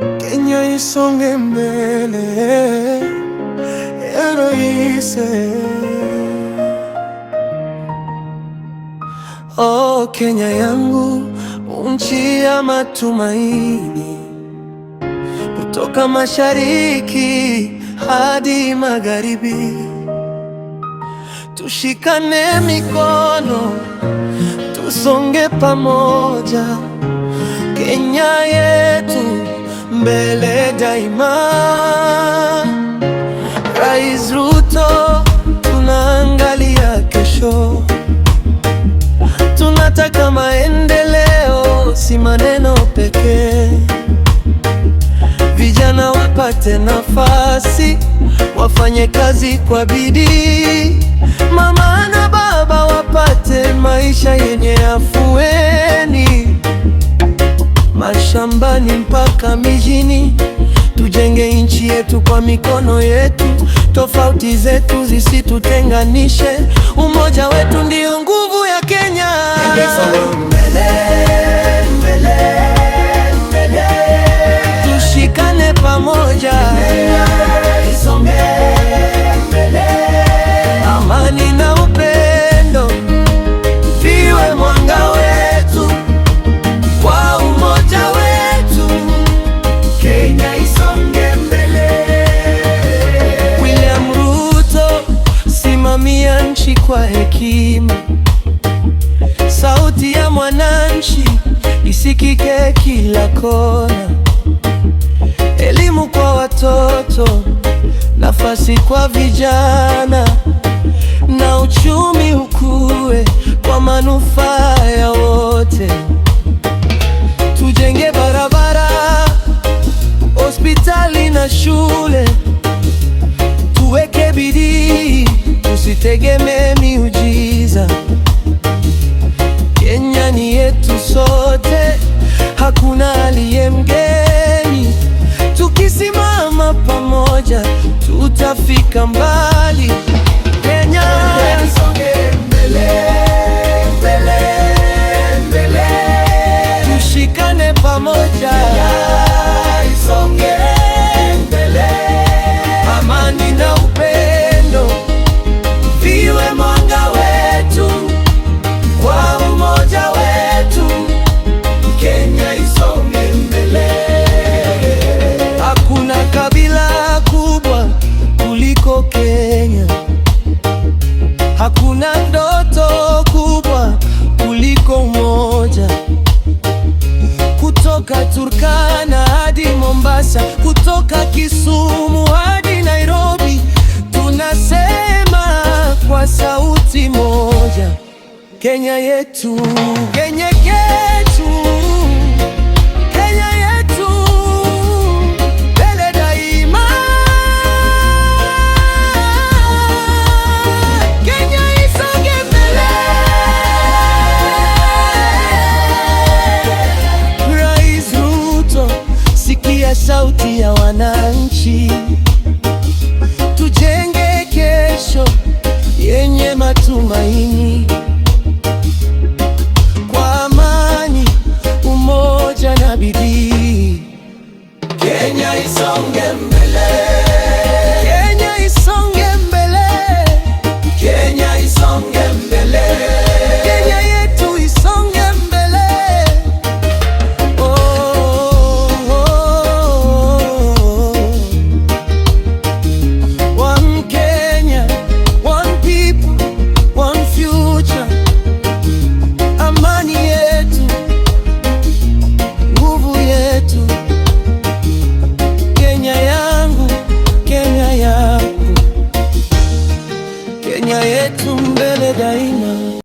Kenya isonge mbele, Rais. Oh, Kenya yangu, nchi ya matumaini, kutoka mashariki hadi magharibi. Tushikane mikono, tusonge pamoja. Kenya yetu mbele daima. Rais Ruto, tunaangalia kesho. Tunataka maendeleo, si maneno pekee. Vijana wapate nafasi, wafanye kazi kwa bidii. Mama na baba wapate maisha yenye afueni. Mashambani mpaka mijini, tujenge nchi yetu kwa mikono yetu. Tofauti zetu zisitutenganishe, umoja wetu ndio nguvu ya Kenya. Mbele, mbele, mbele. Tushikane pamoja, isonge mbele. Amani na upendo viwe mwanga wetu, kwa umoja wetu Kenya isonge mbele. William Ruto, simamia nchi kwa hekima. Sauti ya mwananchi isikike kila kona. Elimu kwa watoto, nafasi kwa vijana, na uchumi ukue kwa manufaa ya wote. Tujenge barabara, hospitali na shule. Tuweke bidii, tusitegemee miujiza. Kenya ni yetu sote, hakuna aliye mgeni. Tukisimama pamoja, tutafika mbali. Kenya isonge mbele, mbele, mbele. Tushikane pamoja, isonge mbele. Amani na upendo viwe mwanga wetu, kwa umoja wetu Kenya isonge mbele. Hakuna kabila kubwa kuliko Kenya. Hakuna ndoto kubwa kuliko umoja. Kutoka Turkana hadi Mombasa, kutoka Kisumu hadi Nairobi, tunasema kwa sauti moja, Kenya yetu, Kenya yetu, Kenya yetu, mbele daima. Kenya isonge mbele. Rais Ruto, sikia sauti ya wananchi. Tujenge kesho yenye matumaini, kwa amani, umoja na bidii. Kenya isonge